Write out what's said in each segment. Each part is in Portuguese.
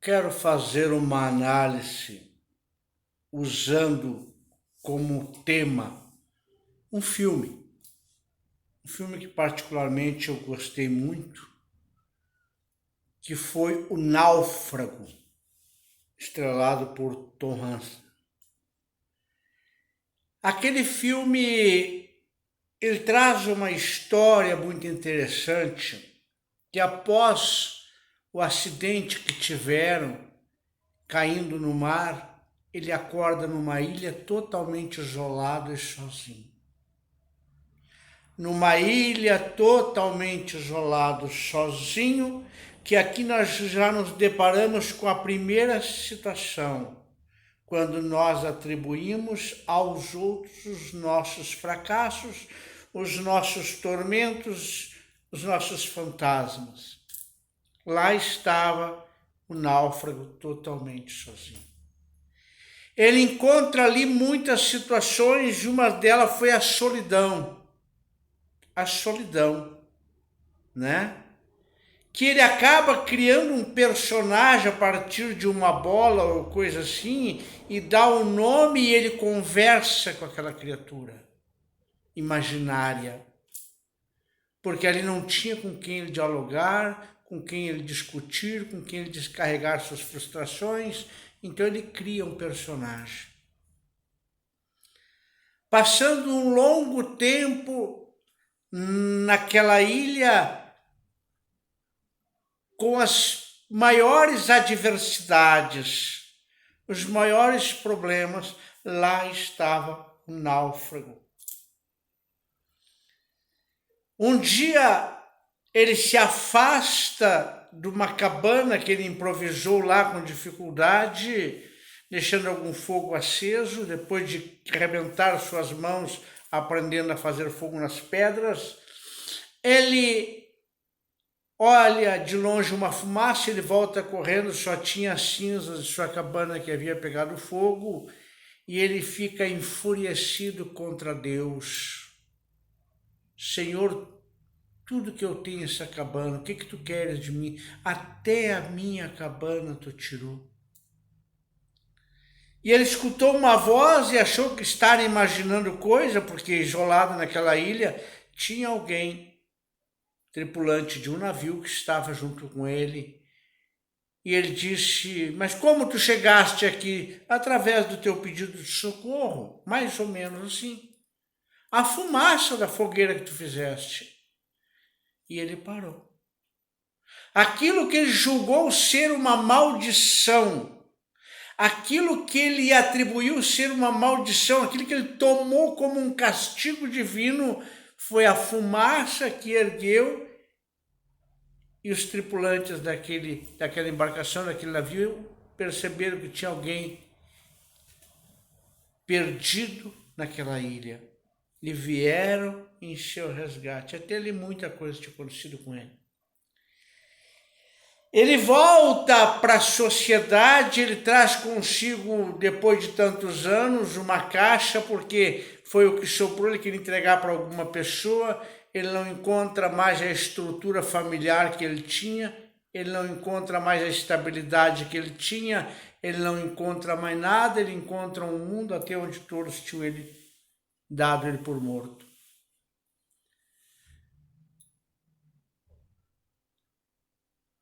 Quero fazer uma análise usando como tema um filme. Um filme que particularmente eu gostei muito, que foi O Náufrago, estrelado por Tom Hanks. Aquele filme, ele traz uma história muito interessante, que após o acidente que tiveram, caindo no mar, ele acorda numa ilha totalmente isolado e sozinho. Numa ilha totalmente isolado, sozinho, que aqui nós já nos deparamos com a primeira situação, quando nós atribuímos aos outros os nossos fracassos, os nossos tormentos, os nossos fantasmas. Lá estava o náufrago totalmente sozinho. Ele encontra ali muitas situações e uma delas foi a solidão. A solidão, né? Que ele acaba criando um personagem a partir de uma bola ou coisa assim e dá um nome e ele conversa com aquela criatura imaginária. Porque ali não tinha com quem ele dialogar, com quem ele discutir, com quem ele descarregar suas frustrações. Então ele cria um personagem. Passando um longo tempo naquela ilha, com as maiores adversidades, os maiores problemas, lá estava o náufrago. Um dia ele se afasta de uma cabana que ele improvisou lá com dificuldade, deixando algum fogo aceso, depois de arrebentar suas mãos aprendendo a fazer fogo nas pedras. Ele olha de longe uma fumaça, ele volta correndo, só tinha cinzas de sua cabana que havia pegado fogo, e ele fica enfurecido contra Deus. Senhor, tudo que eu tenho essa cabana, o que tu queres de mim? Até a minha cabana tu tirou. E ele escutou uma voz e achou que estava imaginando coisa, porque isolado naquela ilha tinha alguém, tripulante de um navio que estava junto com ele. E ele disse, mas como tu chegaste aqui? Através do teu pedido de socorro, mais ou menos assim. A fumaça da fogueira que tu fizeste. E ele parou. Aquilo que ele julgou ser uma maldição, aquilo que ele atribuiu ser uma maldição, aquilo que ele tomou como um castigo divino, foi a fumaça que ergueu, e os tripulantes daquela embarcação, daquele navio, perceberam que tinha alguém perdido naquela ilha. E vieram em seu resgate. Até ali muita coisa tinha acontecido com ele. Ele volta para a sociedade, ele traz consigo, depois de tantos anos, uma caixa, porque foi o que sobrou, ele queria entregar para alguma pessoa, ele não encontra mais a estrutura familiar que ele tinha, ele não encontra mais a estabilidade que ele tinha, ele não encontra mais nada, ele encontra um mundo até onde todos tinham dado ele por morto.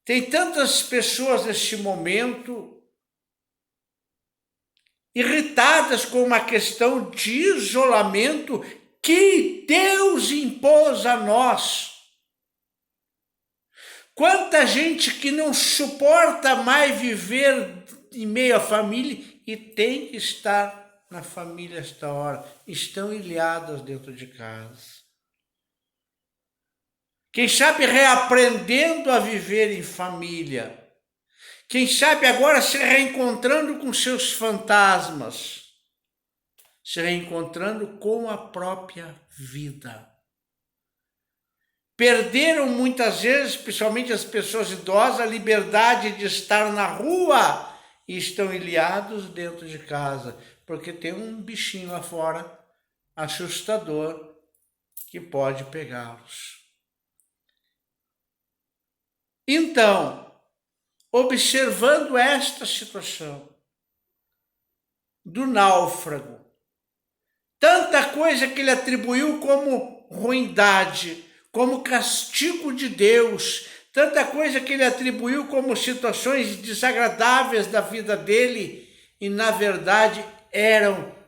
Tem tantas pessoas neste momento irritadas com uma questão de isolamento que Deus impôs a nós. Quanta gente que não suporta mais viver em meio à família e tem que estar na família esta hora. Estão ilhadas dentro de casa. Quem sabe reaprendendo a viver em família. Quem sabe agora se reencontrando com seus fantasmas. Se reencontrando com a própria vida. Perderam muitas vezes, principalmente as pessoas idosas, a liberdade de estar na rua e estão ilhados dentro de casa, porque tem um bichinho lá fora, assustador, que pode pegá-los. Então, observando esta situação do náufrago, tanta coisa que ele atribuiu como ruindade, como castigo de Deus, tanta coisa que ele atribuiu como situações desagradáveis da vida dele, e na verdade eram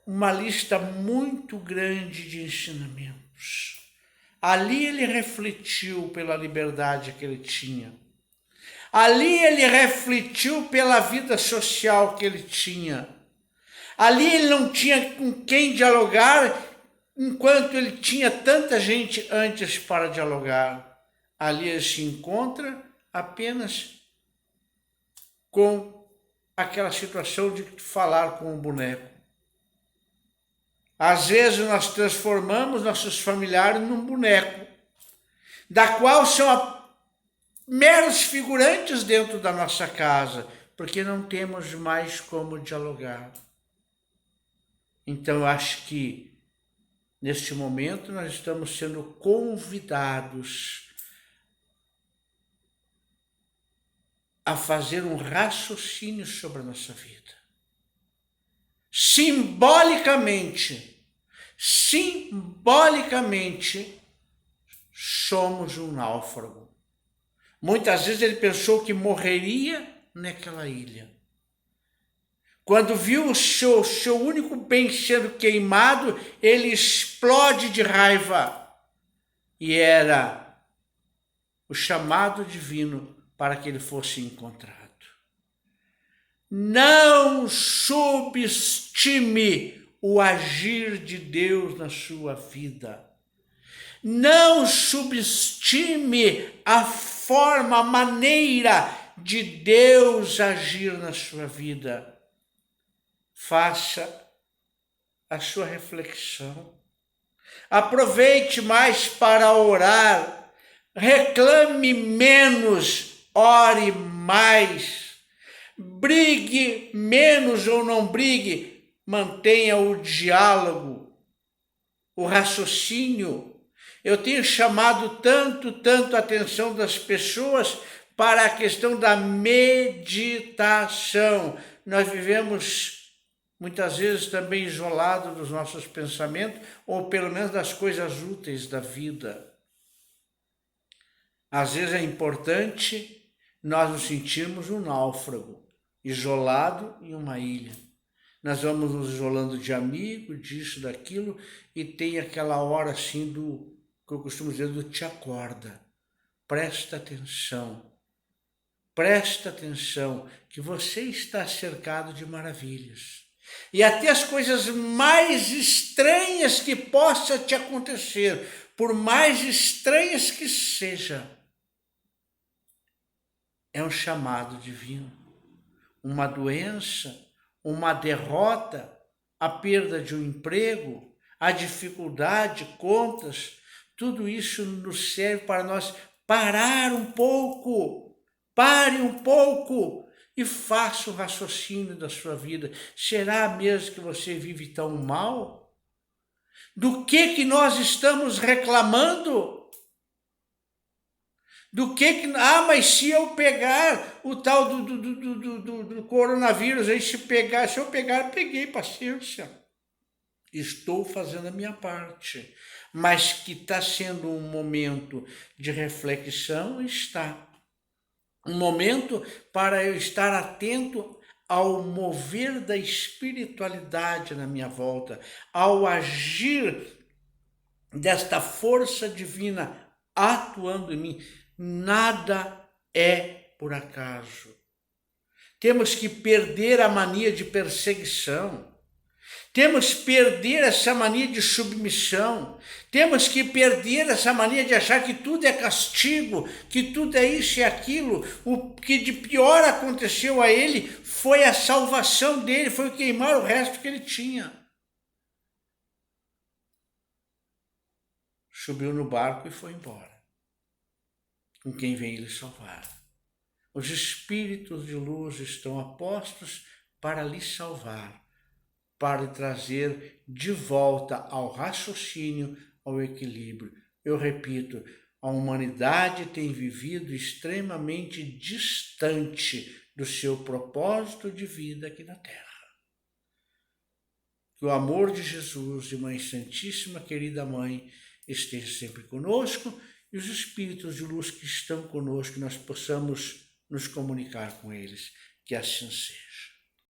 uma lista muito grande de ensinamentos. Ali ele refletiu pela liberdade que ele tinha. Ali ele refletiu pela vida social que ele tinha. Ali ele não tinha com quem dialogar, enquanto ele tinha tanta gente antes para dialogar. Ali ele se encontra apenas com aquela situação de falar com o boneco. Às vezes nós transformamos nossos familiares num boneco, da qual são meros figurantes dentro da nossa casa, porque não temos mais como dialogar. Então eu acho que neste momento nós estamos sendo convidados a fazer um raciocínio sobre a nossa vida. Simbolicamente, somos um náufrago. Muitas vezes ele pensou que morreria naquela ilha. Quando viu o seu único bem sendo queimado, ele explode de raiva. E era o chamado divino para que ele fosse encontrado. Não subestime o agir de Deus na sua vida. Não subestime a forma, a maneira de Deus agir na sua vida. Faça a sua reflexão. Aproveite mais para orar. Reclame menos, ore mais. Brigue menos ou não brigue, mantenha o diálogo, o raciocínio. Eu tenho chamado tanto a atenção das pessoas para a questão da meditação. Nós vivemos muitas vezes também isolados dos nossos pensamentos, ou pelo menos das coisas úteis da vida. Às vezes é importante nós nos sentirmos um náufrago, isolado em uma ilha. Nós vamos nos isolando de amigo, disso, daquilo, e tem aquela hora assim do, que eu costumo dizer, do te acorda. Presta atenção que você está cercado de maravilhas. E até as coisas mais estranhas que possa te acontecer, por mais estranhas que seja, é um chamado divino. Uma doença, uma derrota, a perda de um emprego, a dificuldade, contas, tudo isso nos serve para nós parar um pouco. Pare um pouco e faça o raciocínio da sua vida. Será mesmo que você vive tão mal? Do que nós estamos reclamando? Mas se eu pegar o tal do coronavírus, aí se eu pegar, peguei, paciência. Estou fazendo a minha parte. Mas que está sendo um momento de reflexão, está. Um momento para eu estar atento ao mover da espiritualidade na minha volta, ao agir desta força divina atuando em mim. Nada é por acaso. Temos que perder a mania de perseguição. Temos que perder essa mania de submissão. Temos que perder essa mania de achar que tudo é castigo, que tudo é isso e aquilo. O que de pior aconteceu a ele foi a salvação dele, foi queimar o resto que ele tinha. Subiu no barco e foi embora. Com quem vem lhe salvar. Os espíritos de luz estão apostos para lhe salvar, para lhe trazer de volta ao raciocínio, ao equilíbrio. Eu repito, a humanidade tem vivido extremamente distante do seu propósito de vida aqui na Terra. Que o amor de Jesus e Mãe Santíssima, querida Mãe, esteja sempre conosco e os Espíritos de luz que estão conosco, nós possamos nos comunicar com eles. Que assim seja.